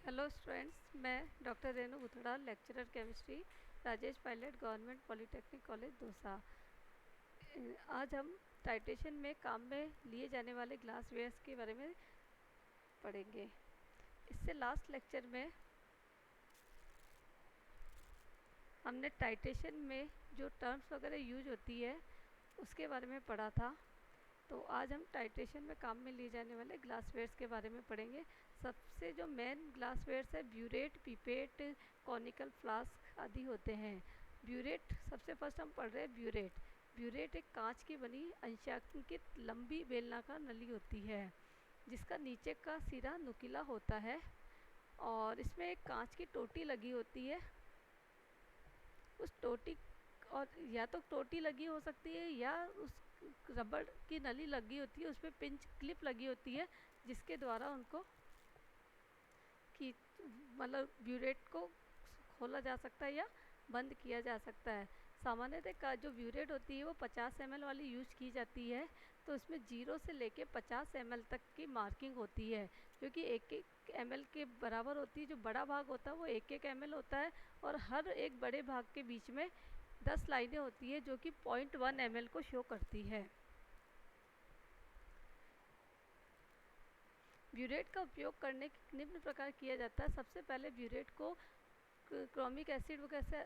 Hello students, मैं doctor Renu Buthra, lecturer chemistry, Rajesh Pilot, government polytechnic college Dausa. आज हम टाइट्रेशन में काम में लिए जाने वाले ग्लास वेयर्स के बारे में पढ़ेंगे। इससे लास्ट लेक्चर में हमने टाइट्रेशन में जो टर्म्स वगैरह यूज होती है उसके बारे में पढ़ा था। तो आज हम टाइट्रेशन में काम में लिए जाने वाले ग्लासवेयर्स के बारे में पढ़ेंगे। सबसे जो मेन ग्लासवेयर्स है ब्यूरेट, पिपेट, कॉनिकल फ्लास्क आदि होते हैं। ब्यूरेट सबसे फर्स्ट हम पढ़ रहे हैं। ब्यूरेट ब्यूरेट एक कांच की बनी अंशांकित लंबी बेलनाकार नली होती है जिसका नीचे का सिरा नुकीला होता है और इसमें एक कांच की टोटी लगी होती है। उस टोटी और या तो टोटी लगी हो सकती है या उस रबड़ की नली लगी होती है, उस पर पिंच क्लिप लगी होती है जिसके द्वारा उनको कि मतलब ब्यूरेट को खोला जा सकता है या बंद किया जा सकता है। सामान्यतः जो ब्यूरेट होती है वो 50 ml वाली यूज की जाती है। तो इसमें 0 से लेके 50 ml तक की मार्किंग होती है, क्योंकि 1-1 ml के बराबर होती है। जो बड़ा भाग होता है वो 1-1 ml होता है और हर एक बड़े भाग के बीच में 10 लाइनें होती है जो कि 0.1 ml को शो करती है। ब्यूरेट का उपयोग करने के निम्न प्रकार किया जाता है। सबसे पहले ब्यूरेट को क्रोमिक एसिड वगैरह से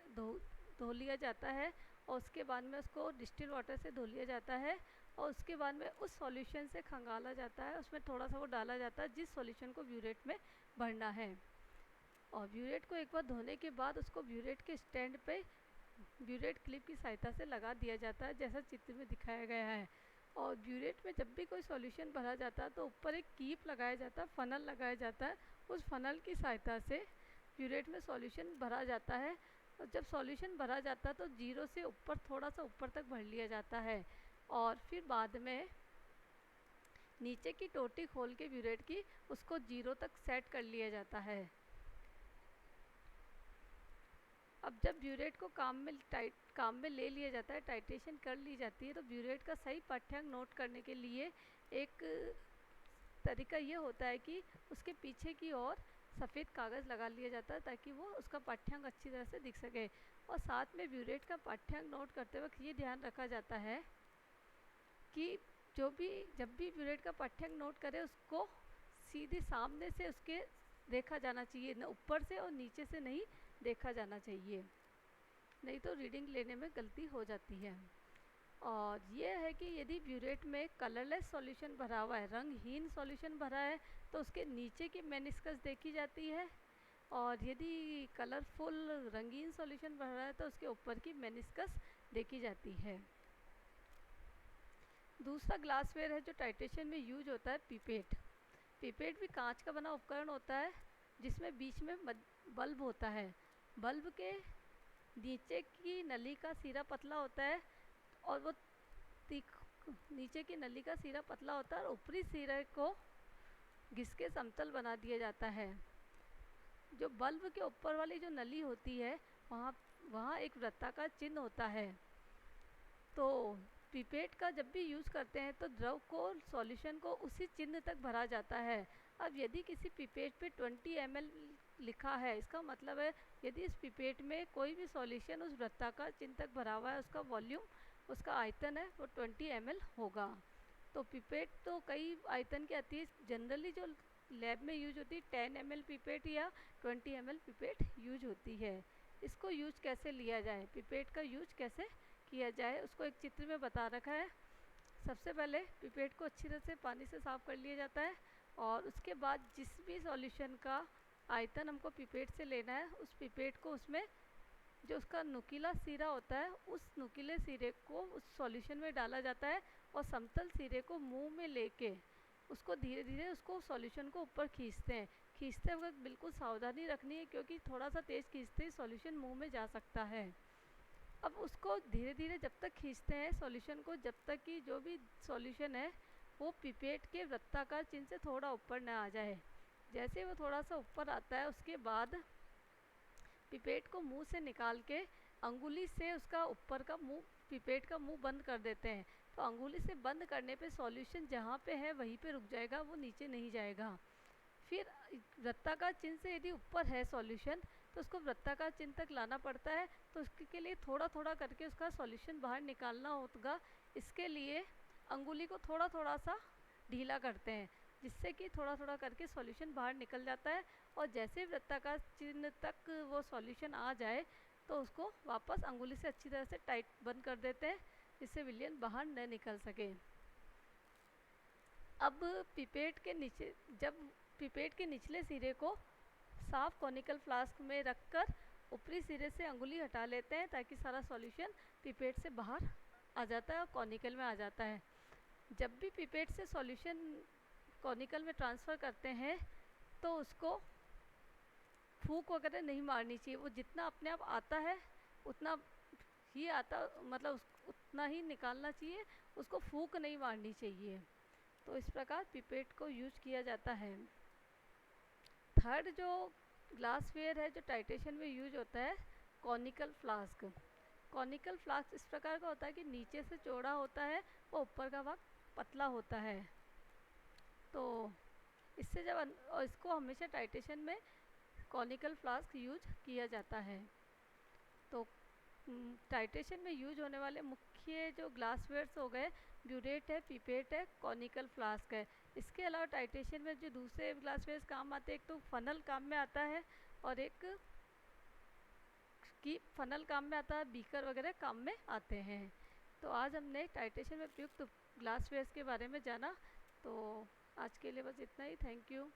धो लिया जाता है और उसके बाद में उसको डिस्टिल वाटर से धो लिया जाता है और उसके बाद में उस सॉल्यूशन से खंगाला जाता है। उसमें थोड़ा सा वो डाला जाता है जिस सॉल्यूशन को ब्यूरेट में भरना है। और ब्यूरेट को एक बार धोने के बाद उसको ब्यूरेट के स्टैंड पे ब्यूरेट क्लिप की सहायता से लगा दिया जाता है, जैसा चित्र में दिखाया गया है। और ब्यूरेट में जब भी कोई सॉल्यूशन भरा जाता है तो ऊपर एक कीप लगाया जाता है, फनल लगाया जाता है। उस फनल की सहायता से ब्यूरेट में सॉल्यूशन भरा जाता है और जब सॉल्यूशन भरा जाता है तो 0 से ऊपर थोड़ा सा ऊपर तक भर लिया जाता है और फिर बाद में नीचे की टोटी खोल के ब्यूरेट की उसको 0 तक सेट कर लिया जाता है। अब जब ब्यूरेट को काम में ले लिया जाता है, टाइट्रेशन कर ली जाती है, तो ब्यूरेट का सही पाठ्यांक नोट करने के लिए एक तरीका ये होता है कि उसके पीछे की ओर सफ़ेद कागज़ लगा लिया जाता है ताकि वो उसका पाठ्यांक अच्छी तरह से दिख सके। और साथ में ब्यूरेट का पाठ्यांक नोट करते वक्त ये ध्यान रखा जाता है कि जब भी ब्यूरेट का पाठ्यांक नोट करे उसको सीधे सामने से उसके देखा जाना चाहिए, न ऊपर से और नीचे से नहीं देखा जाना चाहिए, नहीं तो रीडिंग लेने में गलती हो जाती है। और ये है कि यदि ब्यूरेट में कलरलेस सॉल्यूशन भरा हुआ है, रंगहीन सॉल्यूशन भरा है, तो उसके नीचे की मेनिस्कस देखी जाती है और यदि कलरफुल रंगीन सॉल्यूशन भरा है तो उसके ऊपर की मेनिस्कस देखी जाती है। दूसरा ग्लासवेयर है जो टाइट्रेशन में यूज होता है, पिपेट। पिपेट भी कांच का बना उपकरण होता है जिसमें बीच में बल्ब होता है। बल्ब के नीचे की नली का सिरा पतला होता है और वो नीचे की नली का सिरा पतला होता है और ऊपरी सिरे को घिस के समतल बना दिया जाता है। जो बल्ब के ऊपर वाली जो नली होती है वहाँ वहाँ एक वृत्ताकार चिन्ह होता है। तो पिपेट का जब भी यूज़ करते हैं तो द्रव को, सॉल्यूशन को उसी चिन्ह तक भरा जाता है। अब यदि किसी पिपेट पे 20 ml लिखा है, इसका मतलब है यदि इस पिपेट में कोई भी सॉल्यूशन उस वृत्ताकार चिन्ह तक भरा हुआ है, उसका वॉल्यूम, उसका आयतन है वो 20 ml होगा। तो पिपेट तो कई आयतन की आती है। जनरली जो लैब में यूज होती है 10 ml पिपेट या 20 ml पिपेट यूज होती है। इसको यूज कैसे लिया जाए, पिपेट का यूज कैसे किया जाए, उसको एक चित्र में बता रखा है। सबसे पहले पिपेट को अच्छी तरह से पानी से साफ़ कर लिया जाता है और उसके बाद जिस भी सॉल्यूशन का आयतन हमको पिपेट से लेना है, उस पिपेट को उसमें जो उसका नुकीला सिरा होता है उस नुकीले सिरे को उस सॉल्यूशन में डाला जाता है और समतल सिरे को मुंह में लेके उसको धीरे धीरे उसको सॉल्यूशन को ऊपर खींचते हैं। खींचते वक्त बिल्कुल सावधानी रखनी है क्योंकि थोड़ा सा तेज़ खींचते ही सॉल्यूशन मुंह में जा सकता है। अब उसको धीरे धीरे जब तक खींचते हैं सॉल्यूशन को, जब तक कि जो भी सॉल्यूशन है वो पिपेट के वृत्ताकार चिन्ह से थोड़ा ऊपर ना आ जाए। जैसे वो थोड़ा सा ऊपर आता है उसके बाद पिपेट को मुंह से निकाल के अंगुली से उसका ऊपर का मुंह, पिपेट का मुंह बंद कर देते हैं। तो अंगुली से बंद करने पे सॉल्यूशन जहाँ पे है वहीं पे रुक जाएगा, वो नीचे नहीं जाएगा। फिर वृत्ताकार चिन्ह से यदि ऊपर है सॉल्यूशन तो उसको वृत्ताकार चिन्ह तक लाना पड़ता है, तो उसके लिए थोड़ा थोड़ा करके उसका सॉल्यूशन बाहर निकालना होगा। इसके लिए अंगुली को थोड़ा थोड़ा सा ढीला करते हैं, जिससे कि थोड़ा थोड़ा करके सॉल्यूशन बाहर निकल जाता है। और जैसे वृत्ताकार चिन्ह तक वो सॉल्यूशन आ जाए तो उसको वापस अंगुली से अच्छी तरह से टाइट बंद कर देते हैं, जिससे विलयन बाहर न निकल सके। अब पिपेट के नीचे, जब पिपेट के निचले सिरे को साफ कॉनिकल फ्लास्क में रखकर ऊपरी सिरे से अंगुली हटा लेते हैं, ताकि सारा सॉल्यूशन पिपेट से बाहर आ जाता है और कॉनिकल में आ जाता है। जब भी पिपेट से सॉल्यूशन कॉनिकल में ट्रांसफ़र करते हैं तो उसको फूंक वगैरह नहीं मारनी चाहिए। वो जितना अपने आप आता है उतना ही आता, मतलब उतना ही निकालना चाहिए, उसको फूंक नहीं मारनी चाहिए। तो इस प्रकार पिपेट को यूज किया जाता है। थर्ड जो ग्लासवेयर है जो टाइटेशन में यूज होता है, कॉनिकल फ्लास्क। कॉनिकल फ्लास्क इस प्रकार का होता है कि नीचे से चौड़ा होता है और ऊपर का भाग पतला होता है। तो इससे और इसको हमेशा टाइटेशन में कॉनिकल फ्लास्क यूज किया जाता है। तो टाइटेशन में यूज होने वाले मुख्य जो ग्लासवेयर्स हो गए, ब्यूरेट है, पिपेट है, कॉनिकल फ्लास्क है। इसके अलावा टाइटेशन में जो दूसरे ग्लासवेयर्स काम आते हैं, एक तो फनल काम में आता है और एक की फनल काम में आता है, बीकर वगैरह काम में आते हैं। तो आज हमने टाइटेशन में प्रयुक्त ग्लासवेयर्स के बारे में जाना। तो आज के लिए बस इतना ही। Thank you.